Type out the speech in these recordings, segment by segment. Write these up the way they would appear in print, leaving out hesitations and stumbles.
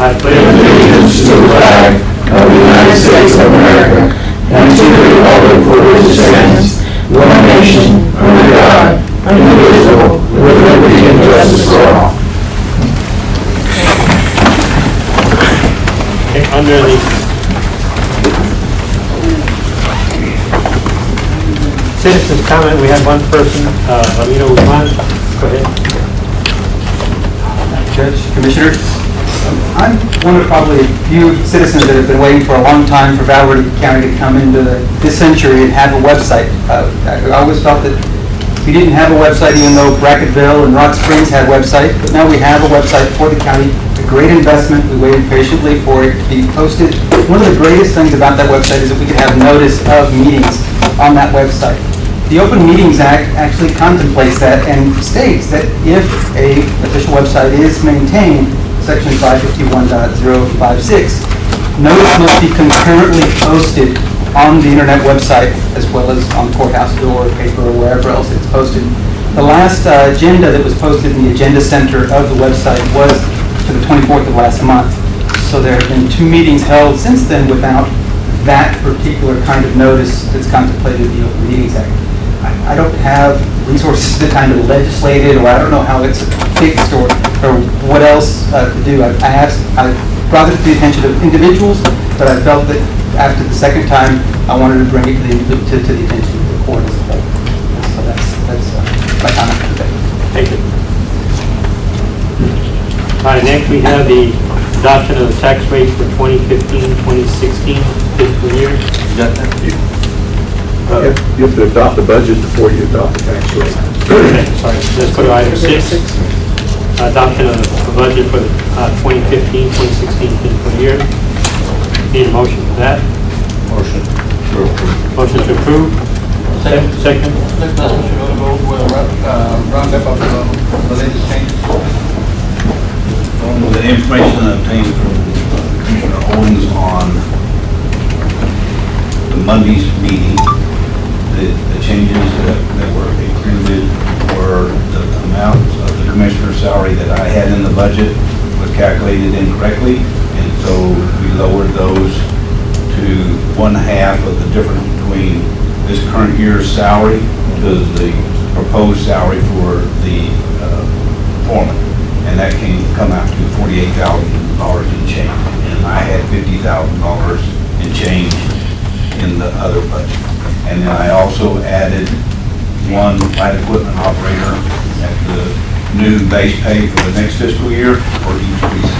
I pledge allegiance to the flag of the United States of America and to the republic for which it stands, one nation, under God, indivisible, with liberty and justice for all. Okay, under the citizens' comment, we have one person, Alina Guzman. Go ahead. Judge, Commissioners, I'm one of probably a few citizens that have been waiting for a long time for Val Verde County to come into this century and have a website. I always felt that we didn't have a website, even though Bracketville and Rock Springs had websites, but now we have a website for the county. A great investment. We waited patiently for it to be posted. One of the greatest things about that website is that we could have notice of meetings on that website. The Open Meetings Act actually contemplates that and states that if an official website is maintained, Section 551.056, notice must be concurrently posted on the internet website as well as on the courthouse door, paper, or wherever else it's posted. The last agenda that was posted in the agenda center of the website was to the 24th of last month. So there have been 2 meetings held since then without that particular kind of notice that's contemplated in the Open Meetings Act. I don't have resources to kind of legislate it, or I don't know how it's fixed or what else to do. I brought it to the attention of individuals, but I felt that after the second time, I wanted to bring it to the attention of the court as a whole. So that's my comment for today. Thank you. All right, next we have the adoption of the tax rate for 2015-2016 fiscal year. You got that? You have to adopt the budget before you adopt the tax rate. Okay, sorry, let's go to item 6. Adoption of the budget for the 2015-2016 fiscal year. Need a motion for that? Motion. Motion to approve? Second. Let's we'll round up the latest changes. With the information obtained from Commissioner Owens on the Monday's meeting, the changes that were included were the amount of the commissioner's salary that I had in the budget was calculated incorrectly, and so we lowered those to 1/2 of the difference between this current year's salary to the proposed salary for the foreman, and that come out to $48,000 in change, and I had $50,000 in change in the other budget. And then I also added one light equipment operator at the new base pay for the next fiscal year for each precinct.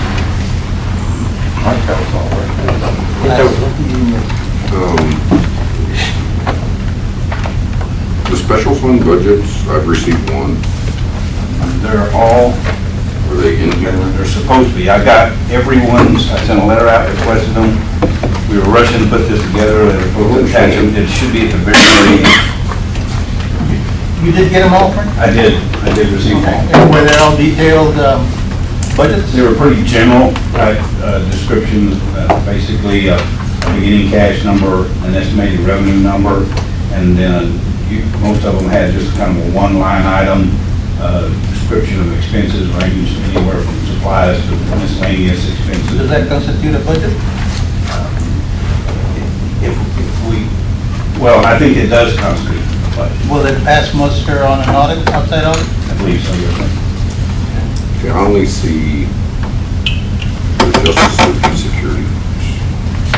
That was all right. The special fund budgets, I've received one. They're all, Are they in here? they're supposed to be. I got everyone's, I sent a letter out, requested them. We were rushing to put this together, and we'll attach them. It should be at the very end. You did get them all, Frank? I did receive them. And were they all detailed budgets? They were pretty general descriptions, basically a beginning cash number, an estimated revenue number, and then most of them had just kind of a one-line item description of expenses ranging anywhere from supplies to miscellaneous expenses. Does that constitute a budget? Well, I think it does constitute a budget. Will it pass muster on an audit, outside audit? I believe so, yes, sir. Okay, I only see the Justice and Security.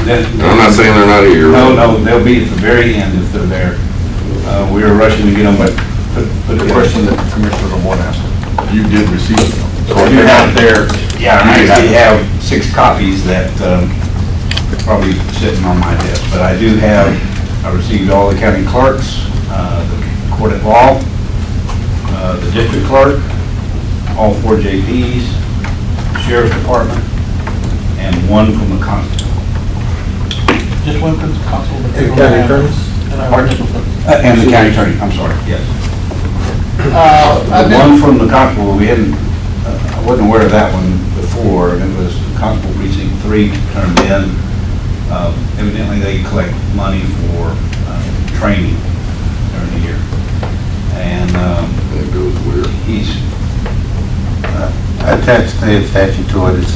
I'm not saying they're not here. No, they'll be at the very end if they're there. We were rushing to get them, but The question that Commissioner Lamont asked, you did receive them. so they're out there. Yeah, I actually have 6 copies that probably sitting on my desk, but I do have, I received all the county clerks, the court at law, the district clerk, all 4 JPs, the sheriff's department, and 1 from the constable. Just one from the constable? but The they county don't have- attorneys? And the county attorney, I'm sorry, yes. I've The one been, from the constable, we hadn't, I wasn't aware of that one before, and it was Constable Precinct 3 turned in. Evidently, they collect money for training during the year. And That goes weird. he's, I attached the statute to it. It's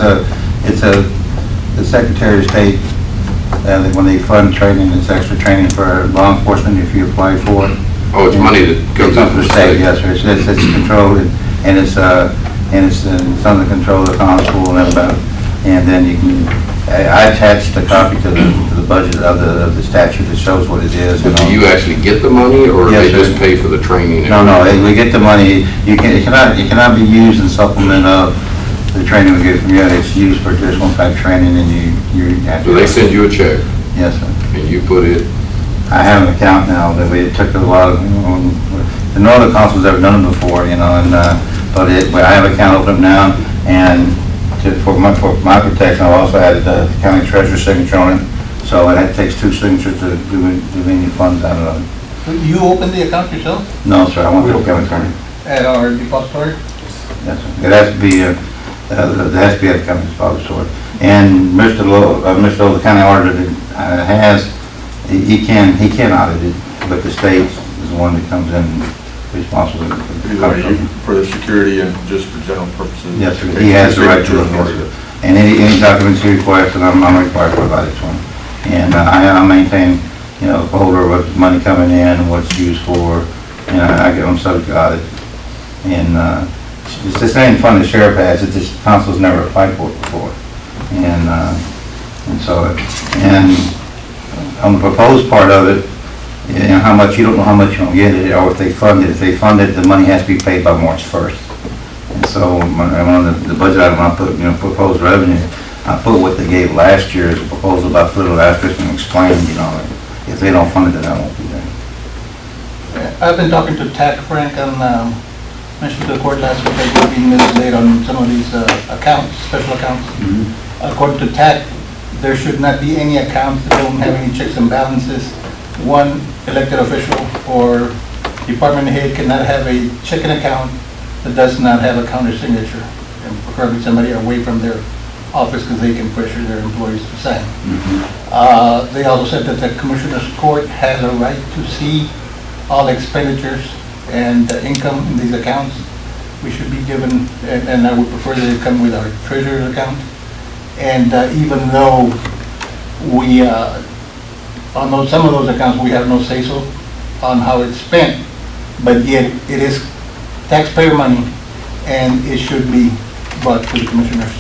it's the Secretary of State, when they fund training, it's extra training for law enforcement if you apply for it. Oh, it's money that comes in from the state. Yes, sir. It's controlled, and it's under the control of the constable and everybody. And then you can, I attached a copy to the budget of the statute that shows what it is. Do you actually get the money, or Yes, they sir. just pay for the training? No, we get the money. It cannot be used in supplement of the training we get from you. It's used for additional type training, and you have to. So they send you a check, Yes, sir. and you put it, I have an account now that it took a while. The Northern Council's ever done it before, but I have an account open now, and for my protection, I also had the county treasurer's signature on it. So it takes 2 signatures to do any funds out of it. You open the account yourself No, sir, I want to county attorney. at our depository? Yes, sir. It has to be, at the county depository. And Mr. Lowe, the county auditor has, he can audit it, but the state is the one that comes in responsible. For the security and just for general purposes? Yes, sir. He has the right to look at it. And any documents he requests, and I'm required to provide it to him. And I maintain, a folder of what's money coming in, and what it's used for, and I get them subject to audit. And it's the same fund the sheriff has, it's just council's never applied for it before. And on the proposed part of it, how much, you don't know how much you're gonna get it, or if they fund it. If they fund it, the money has to be paid by March 1st. And so, on the budget item, I put, proposed revenue, I put what they gave last year as a proposal, about put a little asterisk and explain, if they don't fund it, then I won't be there. I've been talking to TAC, Frank, and mentioned to the court last week that we're being misled on some of these accounts, special accounts. According to TAC, there should not be any accounts that don't have any checks and balances. One elected official or department head cannot have a checking account that does not have a counter signature, and preferably somebody away from their office because they can pressure their employees to sign. They also said that the Commissioner's Court has a right to see all expenditures and income in these accounts. We should be given, and I would prefer that it come with our treasurer's account. And even though we, on some of those accounts, we have no say-so on how it's spent, but yet it is taxpayer money, and it should be brought to the commissioners,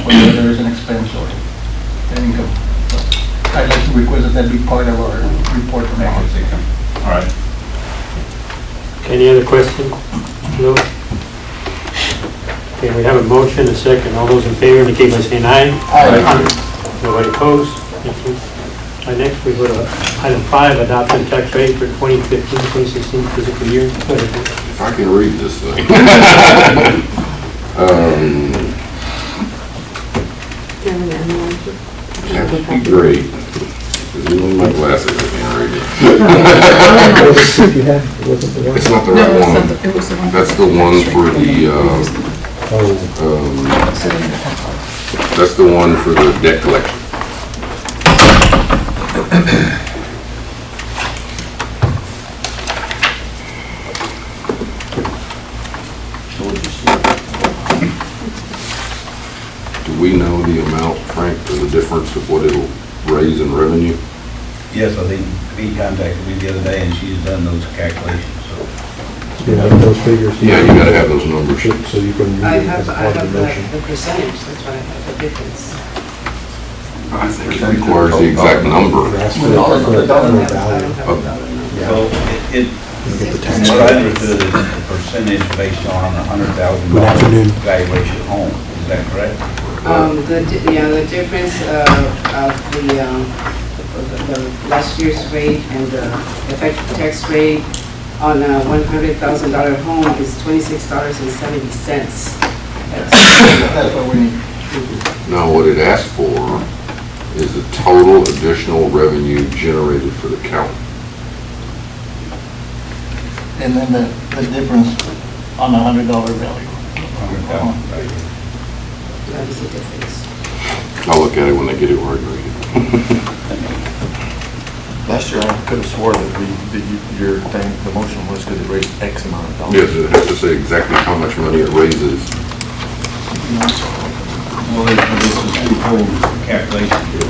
whether there is an expense or an income. So I'd like to request that that be part of our report from now. All right. Any other questions? No? Okay, we have a motion, a second. All those in favor indicate by saying aye. Aye. Nobody opposed? Thank you. Next, we go to item 5, adoption tax rate for 2015-2016 fiscal year. Go ahead. if I can read this thing. That would be great. Because even with my glasses, I can't read it. It's not the right one. That's the one for the, that's the one for the debt collection. Do we know the amount, Frank, or the difference of what it'll raise in revenue? Yes, I think he contacted me the other day and she's done those calculations, so. You have those figures? Yeah, you gotta have those numbers. So you can use I it have as a part of the motion. the percentage, that's why I have the difference. I think it requires the exact number. You're asking for the dollar value. So it, Get the tax it's what I rate. understood is the percentage based on $100,000 Good afternoon. valuation home, is that correct? The difference of the last year's rate and the effective tax rate on a $100,000 home is $26.70. That's what we need. Now, what it asks for is the total additional revenue generated for the county. And then the difference on a $100 value. That is the difference. I'll look at it when they get it where I read it. Last year, I could have swore that your thing, the motion was because it raised X amount of dollars. Yes, it has to say exactly how much money it raises. Well, this is a twofold calculation, because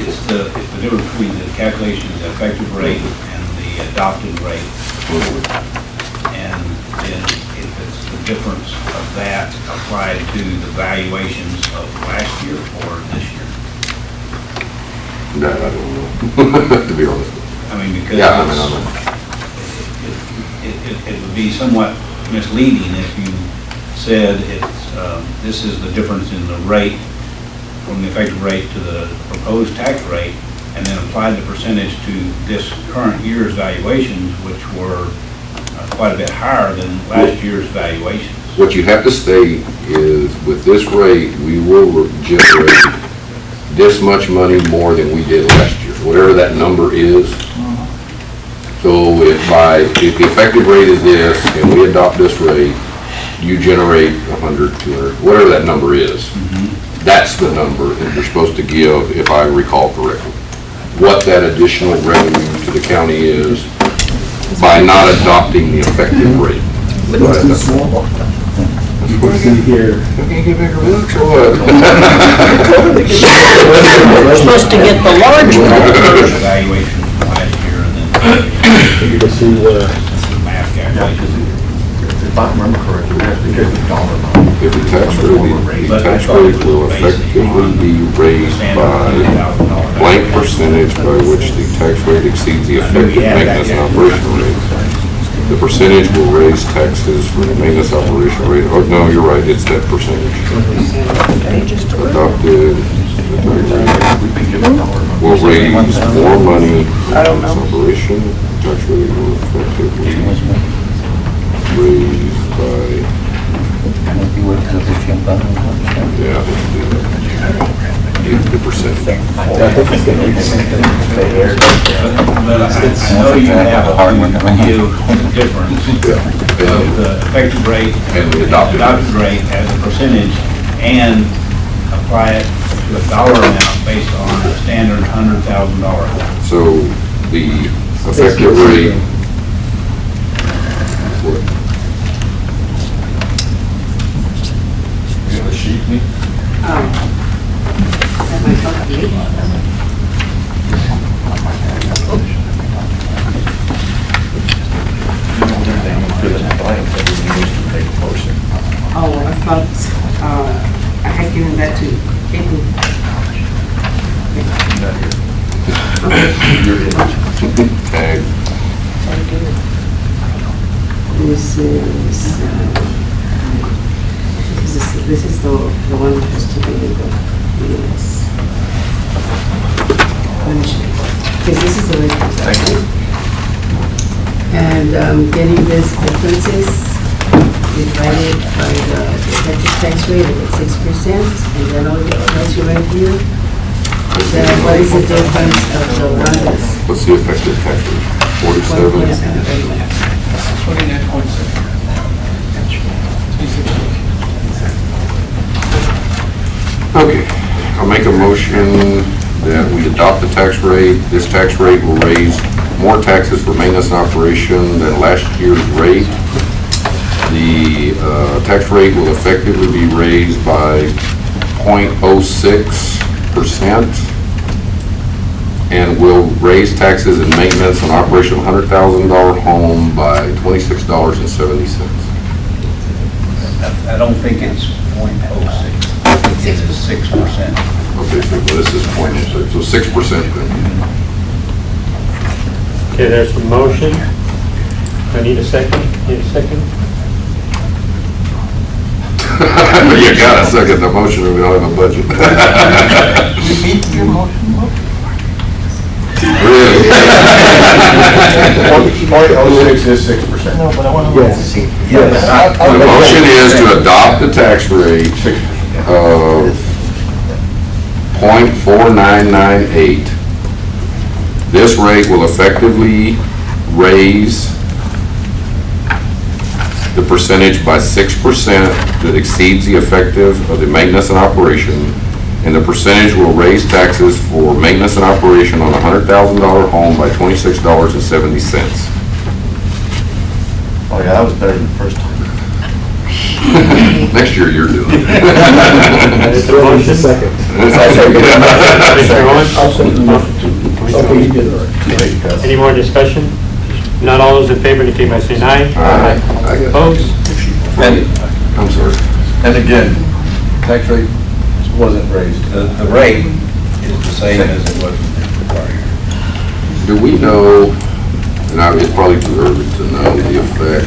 it's the difference between the calculation of the effective rate and the adopted rate. And then if it's the difference of that applied to the valuations of last year or this year. That I don't know, to be honest. I mean, because Yeah, I know. it would be somewhat misleading if you said it's, this is the difference in the rate from the effective rate to the proposed tax rate, and then applied the percentage to this current year's valuations, which were quite a bit higher than last year's valuations. What you have to state is, with this rate, we will generate this much money more than we did last year, whatever that number is. So if the effective rate is this, and we adopt this rate, you generate 100, 200, whatever that number is. That's the number that you're supposed to give, if I recall correctly. What that additional revenue to the county is by not adopting the effective rate. Here. Can you get bigger looks or what? We're supposed to get the large one. Evaluation from last year, and then You can see where, math calculations. If I remember correctly, we have to get the dollar amount. If the tax rate will effectively be raised by blank percentage by which the tax rate exceeds the effective maintenance and operation rate. The percentage will raise taxes for the maintenance operation rate. Oh, no, you're right, it's that percentage. Adopted, will raise more money for maintenance operation. Tax rate will effectively raised by, yeah, the percentage. But I know you have to give the difference of the effective rate And the adopted rate as a percentage, and apply it to a dollar amount based on a standard $100,000. So the effective rate, You have a sheet, me? That's my calculation. Oh, I thought, I had given that to Caitlin. tag, This is the one that has to be in the units. Because this is the rate. And getting this differences divided by the effective tax rate of 6%, and then all the tax rate right here. Then what is the difference of the one that's what's the effective tax rate? 47? 29.6. Okay, I'll make a motion that we adopt the tax rate. This tax rate will raise more taxes for maintenance and operation than last year's rate. The tax rate will effectively be raised by 0.06% and will raise taxes and maintenance and operation of $100,000 home by $26.70. I don't think it's 0.06. It's 6%. Okay, so this is 0.06, so 6% then. Okay, there's a motion. I need a second. Need a second? You gotta second the motion or we don't have a budget. Repeat your motion. Really? 0.06 is 6%. No, but I want to Yes. Yes. The motion is to adopt the tax rate of 0.4998. This rate will effectively raise the percentage by 6% that exceeds the effective of the maintenance and operation, and the percentage will raise taxes for maintenance and operation on a $100,000 home by $26.70. Oh, yeah, that was better than the first time. Next year, you're doing it. There's a motion. Second. Commissioner Owens? I'll second the motion. Commissioner Okay, you Owens. did it right. Any more discussion? Not all those in favor indicate by saying aye. Aye. Opposed? I'm sorry. And again, tax rate wasn't raised. The rate is the same as it was in the prior year. Do we know, and it's probably too early to know the effect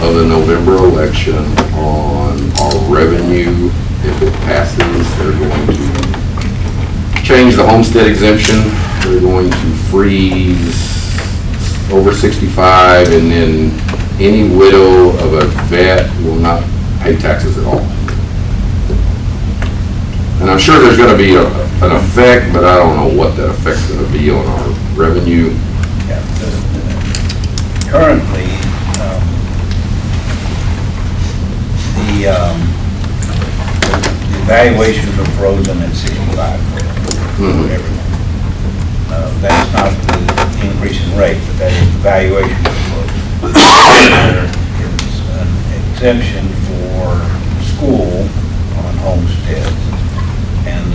of the November election on our revenue? If it passes, they're going to change the homestead exemption. They're going to freeze over 65, and then any widow of a vet will not pay taxes at all. And I'm sure there's going to be an effect, but I don't know what that effect's going to be on our revenue. Yeah, currently, the evaluations are frozen at 65 for everyone. That's not the increase in rate, but that is the valuation of frozen. There is an exemption for school on homesteads. And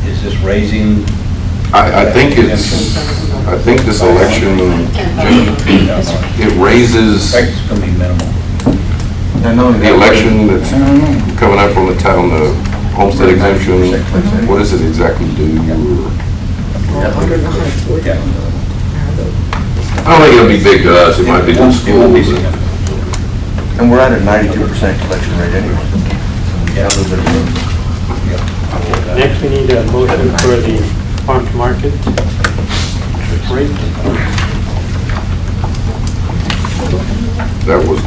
is this raising? I think this election, it raises Effect's going to be minimal. the election that's coming up on the homestead exemption. What does it exactly do? Yeah. I don't think it'll be big to us. It might be to the It won't be schools. significant. And we're at a 92% collection rate anyway. Yeah. Next, we need a motion for the farm to market rate. That was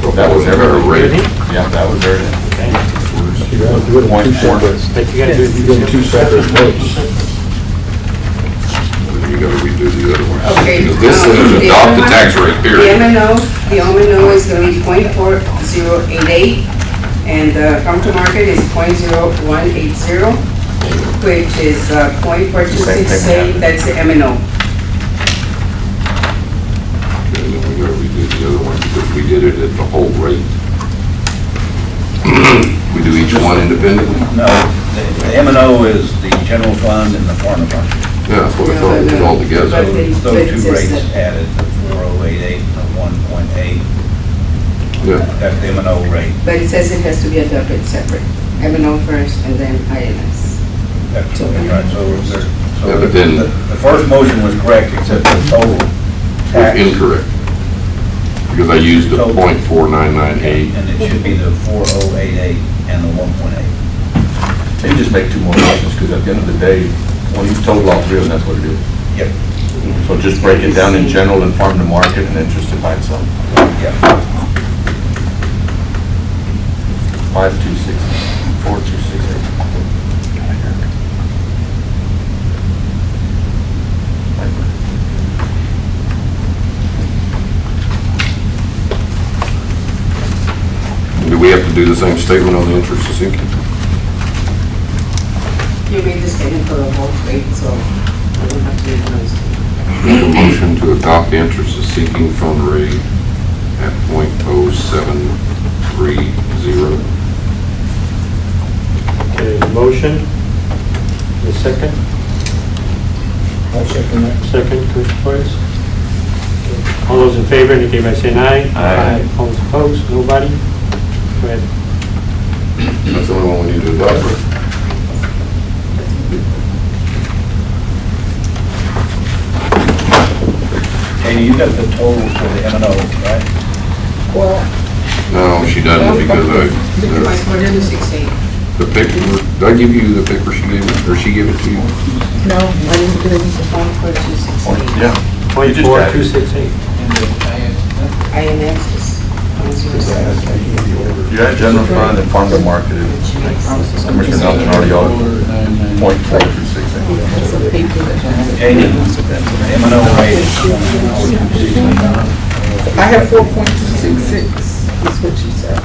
their better rate. Yeah, that was very. Okay. You have to do it in two separate. But you gotta do it. You do two separate votes. You gotta redo the other one. Okay. Because this is adopt the tax rate, The period. M&O is going to be .4088, and the farm to market is .0180, which is .4268, that's the M&O. And then we gotta redo the other one because we did it at the whole rate. We do each one independently? No, the M&O is the general fund and the farm market. Yeah, that's what I thought, it was all together. But they- Those but it two says rates that- added, the 4088 and the 1.8, Yeah. that's the M&O rate. But it says it has to be adopted separate. M&O first and then INS. That's right, so Yeah, so but then- the first motion was correct, except the total tax. Incorrect. Because I used the .4998. And it should be the 4088 and the 1.8. They just make two more motions, because at the end of the day, when you total all three of them, that's what it is. Yep, So just break it down in general and farm to market and then just divide some. yep. 526, 4268. Do we have to do the same statement on the interest of sinking? You made the statement for the whole rate, so I don't have to do those. Make a motion to adopt the interest of sinking fund rate at .0730. Okay, the motion, the second, I'll second that. Commissioner Flores. All those in favor indicate by saying aye. Aye. All those opposed, nobody? Go ahead. That's the only one we need to adopt. Katie, you got the total for the M&O, right? No, she doesn't because the paper, did I give you the paper she gave me, or she gave it to you? No, I didn't do it. It's a .4268. Yeah. Point just four added. two six eight. INS is .07. You had general fund and farm to market. Commissioner Nelson already ordered .4268. It's a paper. Katie, the M&O rate is 4268. I have 4.266, is what she said.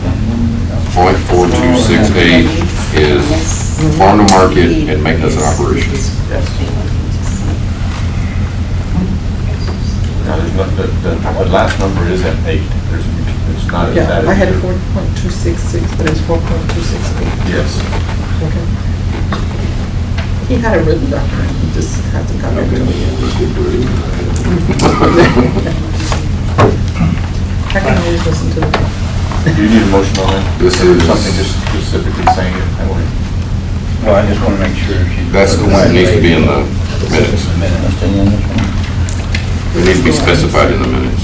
.4268 is farm to market and maintenance and operations. Yes. Now, there's not, the last number is at 8. There's It's not as Yeah, added. I had 4.266, but it's 4.268. Yes. Okay. He had it written down, he just hasn't got it written yet. I can always listen to the tape. Do you need a motion on that? This is- Something just specifically saying it that way? Well, I just want to make sure she. That's the one that needs to be in the minutes. It needs to be specified in the minutes.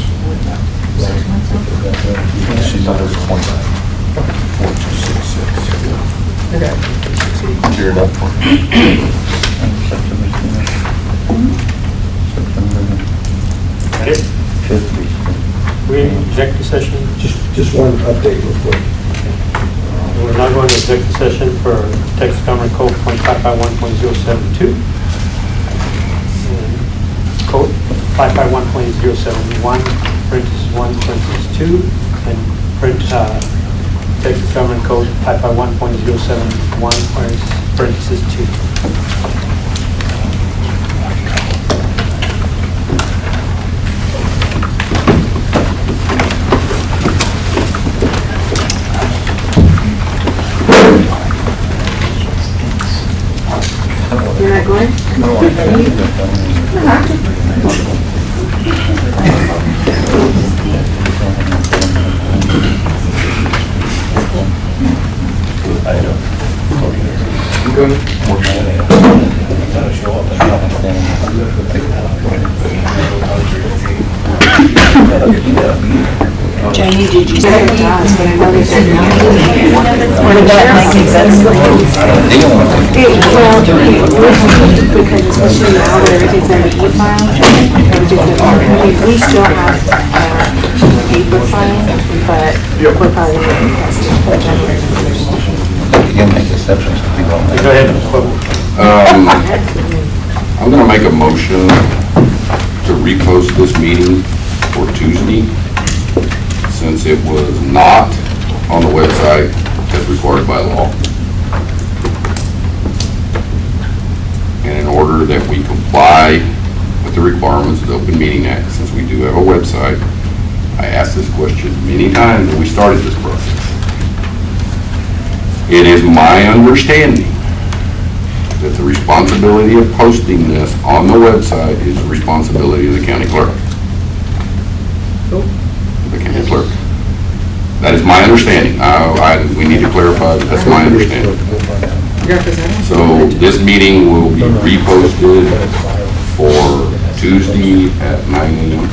She's under 4266. Okay. Cleared up for We in executive session, Just one update real quick. we're now going to executive session for Texas Government Code .551.072. and Code 551.071, parentheses 1, parentheses 2, and Texas Government Code 551.071, parentheses 2. You're not going? Jamie, did you say it? But I know they said no. What about making sense? Well, because especially now that everything's in the e-file, we still have paper file, but we're probably going to You can make exceptions for people. Go ahead. I'm going to make a motion to repost this meeting for Tuesday, since it was not on the website as required by law. And in order that we comply with the requirements of the Open Meeting Act, since we do have a website, I asked this question many times when we started this process. It is my understanding that the responsibility of posting this on the website is the responsibility of the county clerk. The county clerk. That is my understanding. We need to clarify, but that's my understanding. So this meeting will be reposted for Tuesday at 9 a.m.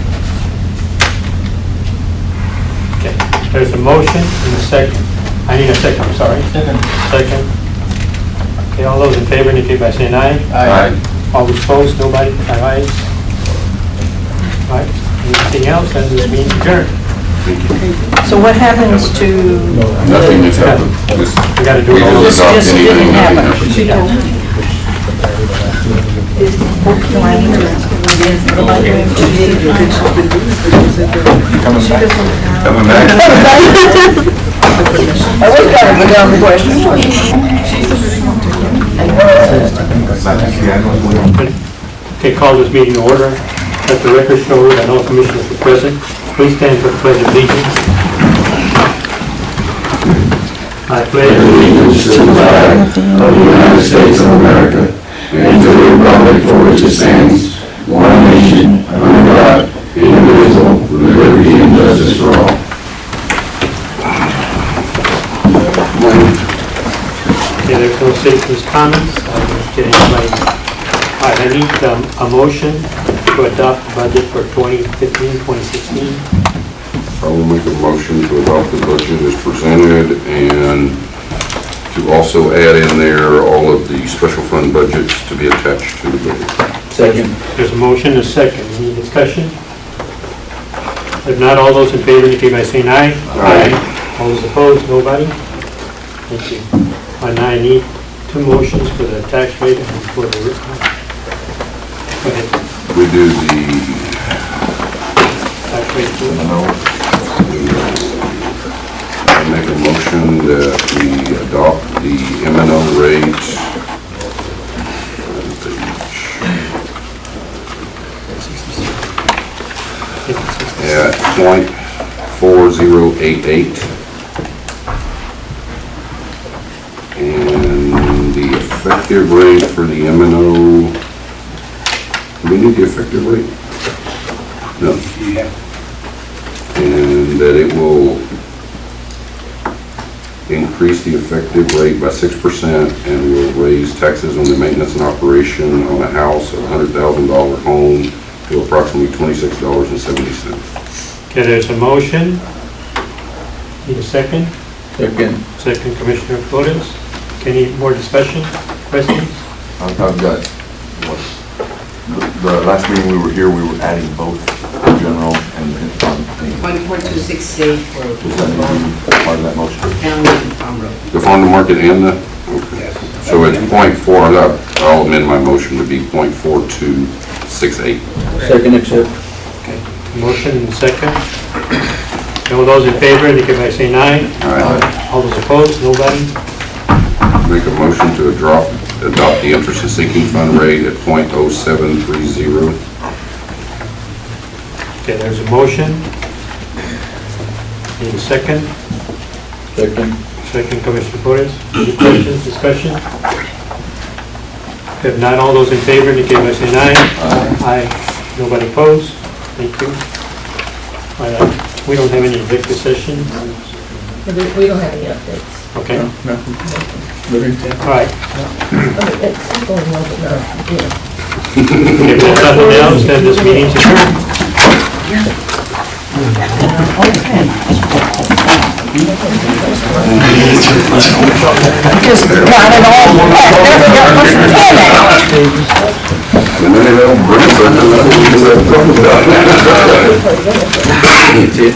Okay, there's a motion and a second. I need a second, I'm sorry. Second. Okay, all those in favor indicate by saying aye. Aye. All opposed, nobody, 5 ayes. All right, anything else, then this meeting adjourned. So what happens to? Nothing has happened. We gotta do We it all just over. adopt Just anything. didn't happen. nothing happens. Coming back? I was kind of a dumb question. Okay, call this meeting to order. Let the record show that all commissioners are present. Please stand for the pledge of allegiance. I pledge allegiance to the flag of the United States of America and to the republic for which it stands, one nation, under God, indivisible, with liberty and justice for all. Okay, there's no citizens' comments. I don't get anybody. All right, I need a motion to adopt the budget for 2015, 2016. I will make a motion to adopt the budget as presented and to also add in there all of the special fund budgets to be attached to the budget. Second. There's a motion and a second. Any discussion? If not, all those in favor indicate by saying aye. Aye. All those opposed, nobody? Thank you. And now I need two motions for the tax rate and for the, go ahead, We do the tax rate too. I make a motion that we adopt the M&O rate at 4088. And the effective rate for the M&O, do we need the effective rate? No. And that it will increase the effective rate by 6% and will raise taxes on the maintenance and operation on a house of $100,000 home to approximately $26.70. Okay, there's a motion. Need a second? Second. Second, Commissioner Flores. Any more discussion, questions? I've got, the last meeting we were here, we were adding both the general and the fund thing. 14268 for Does that need to be part of that motion? county and farm road. The farm to market and the, okay. So it's .4, I'll amend my motion to be .4268. Second, accept. Motion and second. And all those in favor, indicate by saying aye. Aye. All those opposed, nobody? Make a motion to adopt the interest and sinking fund rate at .0730. Okay, there's a motion. Need a second? Second. Second, Commissioner Flores. Any questions, discussion? If not, all those in favor, indicate by saying aye. Aye. Nobody opposed? Thank you. We don't have any executive session? We don't have any updates. Okay, all right. It's going well, but not, yeah. If there's nothing else, then this meeting's adjourned. Just got it all. And then they'll bring us Okay.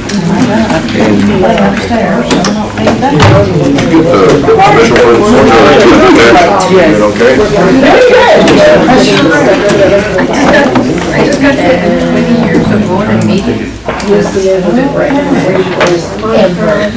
I just got 20 years of going and meeting. Ever.